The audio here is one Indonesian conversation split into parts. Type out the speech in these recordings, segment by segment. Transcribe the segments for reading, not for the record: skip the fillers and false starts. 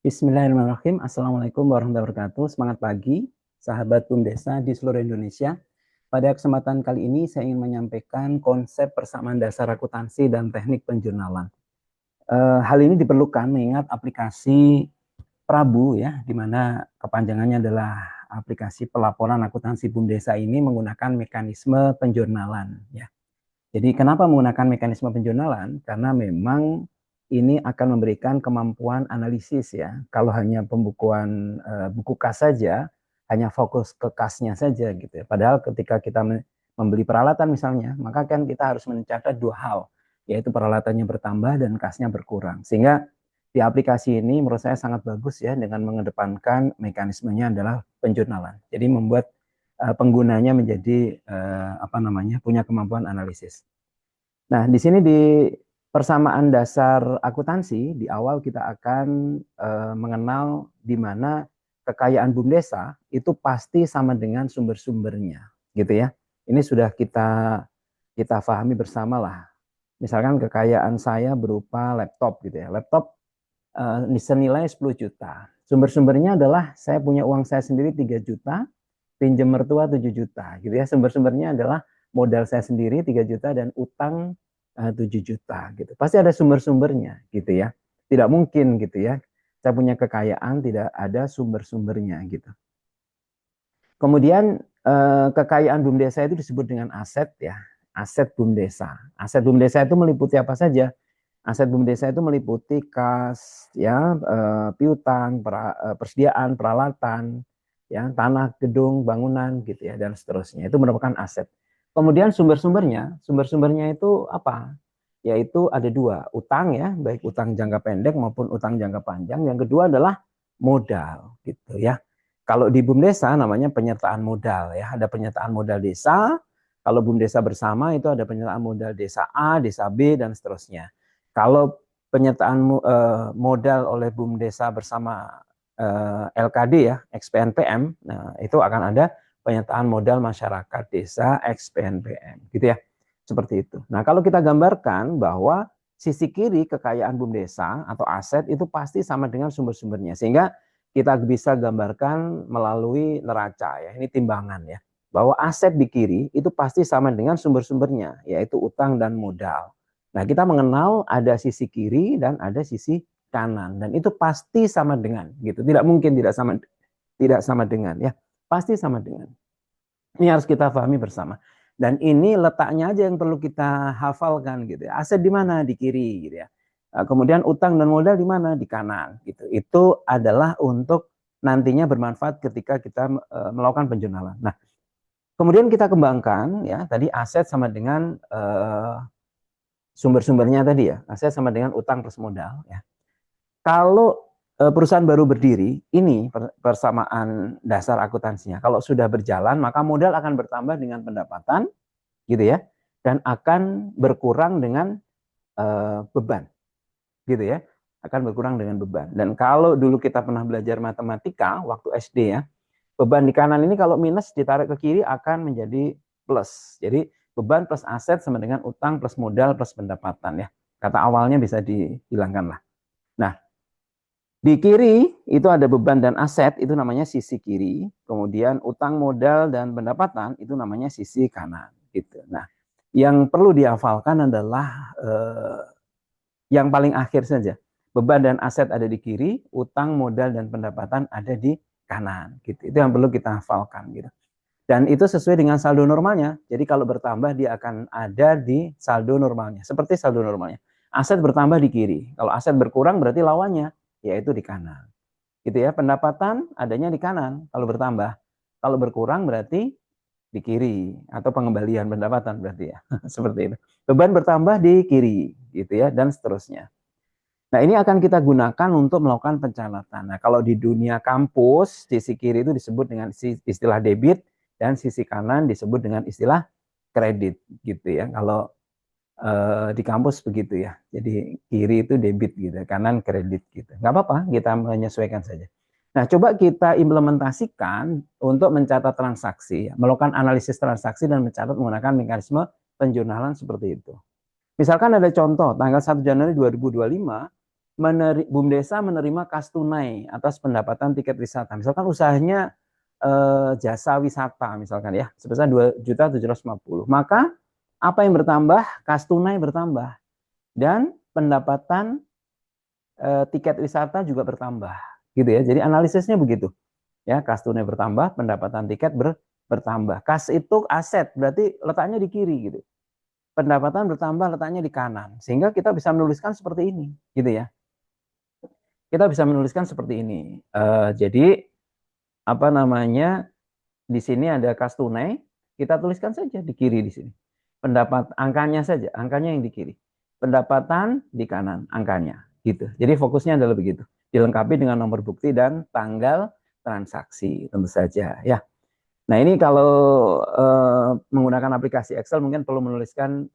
Bismillahirrahmanirrahim. Assalamualaikum warahmatullahi wabarakatuh. Semangat pagi, sahabat BUMDESA di seluruh Indonesia. Pada kesempatan kali ini saya ingin menyampaikan konsep persamaan dasar akuntansi dan teknik penjurnalan. Hal ini diperlukan mengingat aplikasi Prabu ya, di mana kepanjangannya adalah aplikasi pelaporan akuntansi BUMDESA ini menggunakan mekanisme penjurnalan ya. Jadi kenapa menggunakan mekanisme penjurnalan? Karena memang ini akan memberikan kemampuan analisis ya. Kalau hanya pembukuan buku kas saja, hanya fokus ke kasnya saja gitu ya. Padahal ketika kita membeli peralatan misalnya, maka kan kita harus mencatat dua hal, yaitu peralatannya bertambah dan kasnya berkurang. Sehingga di aplikasi ini menurut saya sangat bagus ya dengan mengedepankan mekanismenya adalah penjurnalan. Jadi membuat penggunanya menjadi punya kemampuan analisis. Nah, di sini di persamaan dasar akuntansi di awal kita akan mengenal di mana kekayaan BUMDESA itu pasti sama dengan sumber-sumbernya, gitu ya. Ini sudah kita pahami bersama lah. Misalkan kekayaan saya berupa laptop gitu ya. Laptop senilai 10 juta. Sumber-sumbernya adalah saya punya uang saya sendiri 3 juta, pinjam mertua 7 juta gitu ya. Sumber-sumbernya adalah modal saya sendiri 3 juta dan utang 7 juta gitu. Pasti ada sumber-sumbernya gitu ya. Tidak mungkin gitu ya. Saya punya kekayaan tidak ada sumber-sumbernya gitu. Kemudian kekayaan BUMDESA itu disebut dengan aset ya. Aset BUMDESA. Aset BUMDESA itu meliputi apa saja? Aset BUMDESA itu meliputi kas, ya, piutang, persediaan, peralatan, ya, tanah, gedung, bangunan, gitu ya, dan seterusnya. Itu merupakan aset. Kemudian sumber-sumbernya itu apa? Yaitu ada dua, utang ya, baik utang jangka pendek maupun utang jangka panjang. Yang kedua adalah modal, gitu ya. Kalau di BUMDESA namanya penyertaan modal ya, ada penyertaan modal desa. Kalau BUMDESA bersama itu ada penyertaan modal desa A, desa B, dan seterusnya. Kalau penyertaan modal oleh BUMDESA bersama LKD ya, XPNPM, nah itu akan ada penyertaan modal masyarakat desa XPNPM, gitu ya. Seperti itu. Nah, kalau kita gambarkan bahwa sisi kiri kekayaan BUMDESA atau aset itu pasti sama dengan sumber-sumbernya. Sehingga kita bisa gambarkan melalui neraca ya, ini timbangan ya. Bahwa aset di kiri itu pasti sama dengan sumber-sumbernya, yaitu utang dan modal. Nah, kita mengenal ada sisi kiri dan ada sisi kanan dan itu pasti sama dengan gitu. Tidak mungkin tidak sama dengan ya. Pasti sama dengan. Ini harus kita pahami bersama. Dan ini letaknya aja yang perlu kita hafalkan gitu ya. Aset di mana? Di kiri gitu ya. Kemudian utang dan modal di mana? Di kanan gitu. Itu adalah untuk nantinya bermanfaat ketika kita melakukan penjurnalan. Nah, kemudian kita kembangkan ya, tadi aset sama dengan sumber-sumbernya tadi ya, aset sama dengan utang plus modal ya. Kalau perusahaan baru berdiri, ini persamaan dasar akuntansinya. Kalau sudah berjalan, maka modal akan bertambah dengan pendapatan, gitu ya, dan akan berkurang dengan beban, gitu ya, akan berkurang dengan beban. Dan kalau dulu kita pernah belajar matematika waktu SD ya, beban di kanan ini kalau minus ditarik ke kiri akan menjadi plus. Jadi beban plus aset sama dengan utang plus modal plus pendapatan ya. Kata awalnya bisa dihilangkan lah. Nah, di kiri itu ada beban dan aset, itu namanya sisi kiri. Kemudian utang modal dan pendapatan itu namanya sisi kanan. Gitu. Nah, yang perlu dihafalkan adalah yang paling akhir saja. Beban dan aset ada di kiri, utang modal dan pendapatan ada di kanan. Gitu. Itu yang perlu kita hafalkan. Gitu. Dan itu sesuai dengan saldo normalnya. Jadi kalau bertambah dia akan ada di saldo normalnya. Seperti saldo normalnya. Aset bertambah di kiri. Kalau aset berkurang berarti lawannya, yaitu di kanan. Gitu ya. Pendapatan adanya di kanan kalau bertambah. Kalau berkurang berarti di kiri. Atau pengembalian pendapatan berarti ya. Seperti itu. Beban bertambah di kiri. Gitu ya. Dan seterusnya. Nah, ini akan kita gunakan untuk melakukan pencatatan. Nah, kalau di dunia kampus, sisi kiri itu disebut dengan istilah debit, dan sisi kanan disebut dengan istilah kredit, gitu ya. Kalau di kampus begitu ya. Jadi kiri itu debit gitu, kanan kredit gitu. Nggak apa-apa, kita menyesuaikan saja. Nah, coba kita implementasikan untuk mencatat transaksi, melakukan analisis transaksi dan mencatat menggunakan mekanisme penjurnalan seperti itu. Misalkan ada contoh, tanggal 1 Januari 2025, BUMDesa menerima kas tunai atas pendapatan tiket wisata. Misalkan usahanya jasa wisata misalkan ya, sebesar 2.750.000. Maka apa yang bertambah? Kas tunai bertambah dan pendapatan tiket wisata juga bertambah, gitu ya. Jadi analisisnya begitu. Ya, kas tunai bertambah, pendapatan tiket bertambah. Kas itu aset, berarti letaknya di kiri gitu. Pendapatan bertambah, letaknya di kanan. Sehingga kita bisa menuliskan seperti ini, gitu ya. Kita bisa menuliskan seperti ini. Jadi apa namanya? Di sini ada kas tunai, kita tuliskan saja di kiri di sini. Pendapat angkanya saja, angkanya yang di kiri. Pendapatan di kanan, angkanya, gitu. Jadi fokusnya adalah begitu. Dilengkapi dengan nomor bukti dan tanggal transaksi, tentu saja ya. Nah, ini kalau menggunakan aplikasi Excel mungkin perlu menuliskan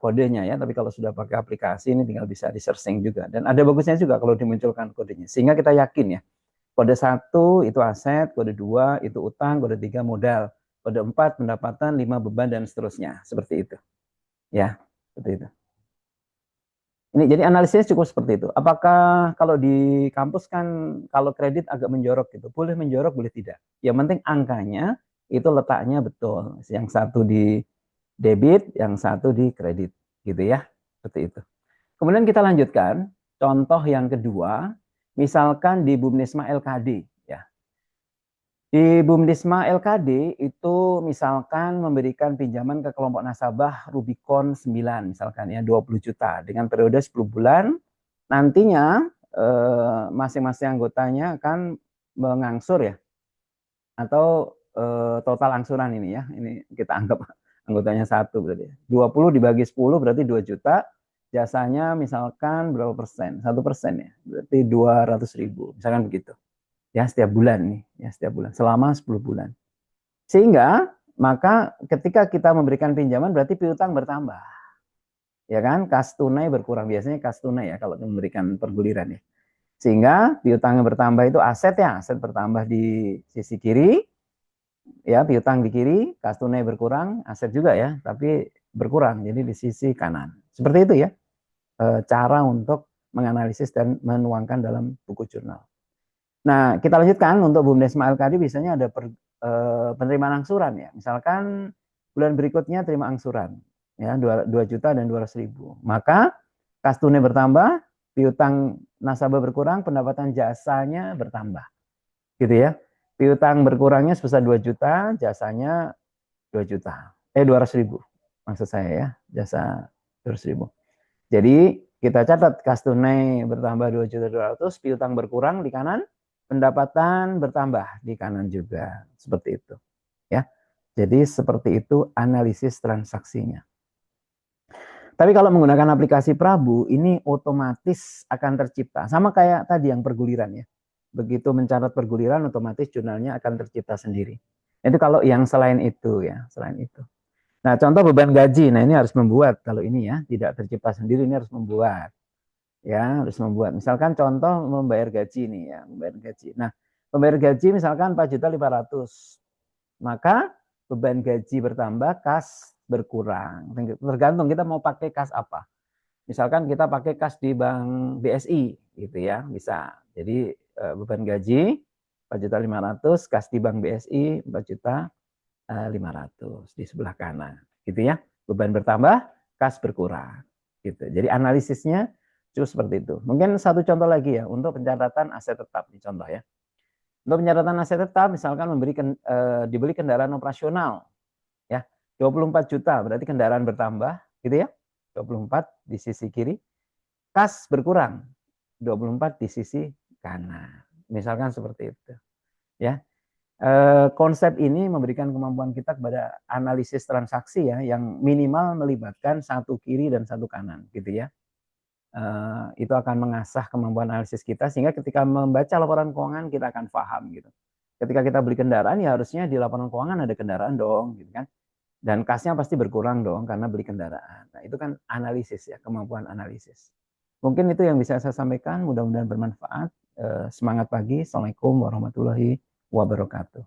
kodenya ya, tapi kalau sudah pakai aplikasi ini tinggal bisa di-searching juga. Dan ada bagusnya juga kalau dimunculkan kodenya, sehingga kita yakin ya. Kode 1 itu aset, kode 2 itu utang, kode 3 modal, kode 4 pendapatan, 5 beban, dan seterusnya. Seperti itu. Ya, seperti itu. Ini jadi analisisnya cukup seperti itu. Apakah kalau di kampus kan kalau kredit agak menjorok gitu. Boleh menjorok, boleh tidak. Yang penting angkanya itu letaknya betul. Yang satu di debit, yang satu di kredit. Gitu ya. Seperti itu. Kemudian kita lanjutkan. Contoh yang kedua. Misalkan di BUMDesma LKD. Ya. Di BUMDesma LKD itu misalkan memberikan pinjaman ke kelompok nasabah Rubicon 9 misalkan ya 20 juta dengan periode 10 bulan. Nantinya masing-masing anggotanya akan mengangsur ya atau total angsuran ini ya. Ini kita anggap anggotanya 1 berarti. 20 dibagi 10 berarti 2 juta. Jasanya misalkan berapa persen? 1% ya. Berarti 200.000 misalkan begitu. Ya, setiap bulan nih, ya setiap bulan selama 10 bulan. Sehingga maka ketika kita memberikan pinjaman berarti piutang bertambah. Ya kan? Kas tunai berkurang. Biasanya kas tunai ya kalau memberikan perguliran ya. Sehingga piutangnya bertambah itu aset ya, aset bertambah di sisi kiri. Ya, piutang di kiri, kas tunai berkurang, aset juga ya, tapi berkurang. Jadi di sisi kanan. Seperti itu ya. Cara untuk menganalisis dan menuangkan dalam buku jurnal. Nah, kita lanjutkan untuk BUMDesma LKD biasanya ada penerimaan angsuran ya. Misalkan bulan berikutnya terima angsuran ya 2 juta dan 200.000. Maka kas tunai bertambah, piutang nasabah berkurang, pendapatan jasanya bertambah. Gitu ya. Piutang berkurangnya sebesar 2 juta, jasanya 2 juta. 200.000. Maksud saya ya, jasa 200.000. Jadi kita catat kas tunai bertambah 2.200.000, piutang berkurang di kanan, pendapatan bertambah di kanan juga. Seperti itu. Ya. Jadi seperti itu analisis transaksinya. Tapi kalau menggunakan aplikasi Prabu, ini otomatis akan tercipta. Sama kayak tadi yang perguliran ya. Begitu mencatat perguliran, otomatis jurnalnya akan tercipta sendiri. Itu kalau yang selain itu ya, selain itu. Nah, contoh beban gaji. Nah, ini harus membuat. Kalau ini ya, tidak tercipta sendiri, ini harus membuat. Ya, harus membuat. Misalkan contoh membayar gaji nih ya, membayar gaji. Nah, membayar gaji misalkan 4.500.000. Maka beban gaji bertambah, kas berkurang. Tergantung kita mau pakai kas apa. Misalkan kita pakai kas di Bank BSI gitu ya, bisa. Jadi beban gaji 4.500.000, kas di Bank BSI 4.500.000 di sebelah kanan, gitu ya. Beban bertambah, kas berkurang, gitu. Jadi analisisnya cukup seperti itu. Mungkin satu contoh lagi ya untuk pencatatan aset tetap di contoh ya. Untuk pencatatan aset tetap misalkan dibeli kendaraan operasional ya 24 juta berarti kendaraan bertambah gitu ya. 24 di sisi kiri. Kas berkurang 24 di sisi kanan. Misalkan seperti itu. Ya. Konsep ini memberikan kemampuan kita kepada analisis transaksi ya yang minimal melibatkan satu kiri dan satu kanan gitu ya. Itu akan mengasah kemampuan analisis kita sehingga ketika membaca laporan keuangan kita akan paham gitu. Ketika kita beli kendaraan ya harusnya di laporan keuangan ada kendaraan dong gitu kan. Dan kasnya pasti berkurang dong karena beli kendaraan. Nah, itu kan analisis ya, kemampuan analisis. Mungkin itu yang bisa saya sampaikan, mudah-mudahan bermanfaat. Semangat pagi. Assalamualaikum warahmatullahi wabarakatuh.